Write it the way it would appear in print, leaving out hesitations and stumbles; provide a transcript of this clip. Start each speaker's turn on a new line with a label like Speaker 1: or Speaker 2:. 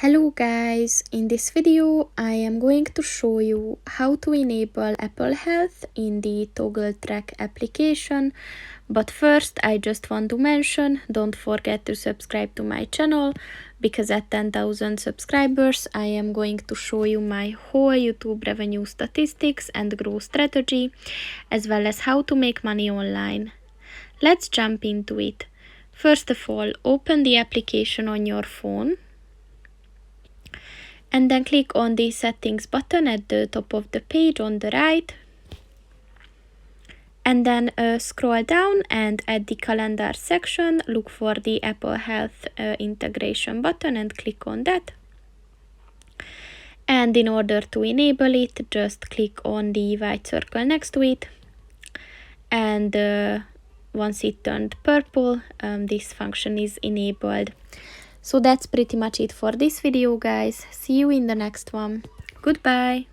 Speaker 1: Hello guys, in this video I am going to show you how to enable Apple Health in the Toggl Track application. But first I just want to mention, don't forget to subscribe to my channel, because at 10,000 subscribers I am going to show you my whole YouTube revenue statistics and growth strategy, as well as how to make money online. Let's jump into it. First of all, open the application on your phone. And then click on the settings button at the top of the page on the right. And then scroll down, and at the calendar section, look for the Apple Health integration button and click on that. And in order to enable it, just click on the white circle next to it. And once it turned purple, this function is enabled. So that's pretty much it for this video, guys. See you in the next one. Goodbye.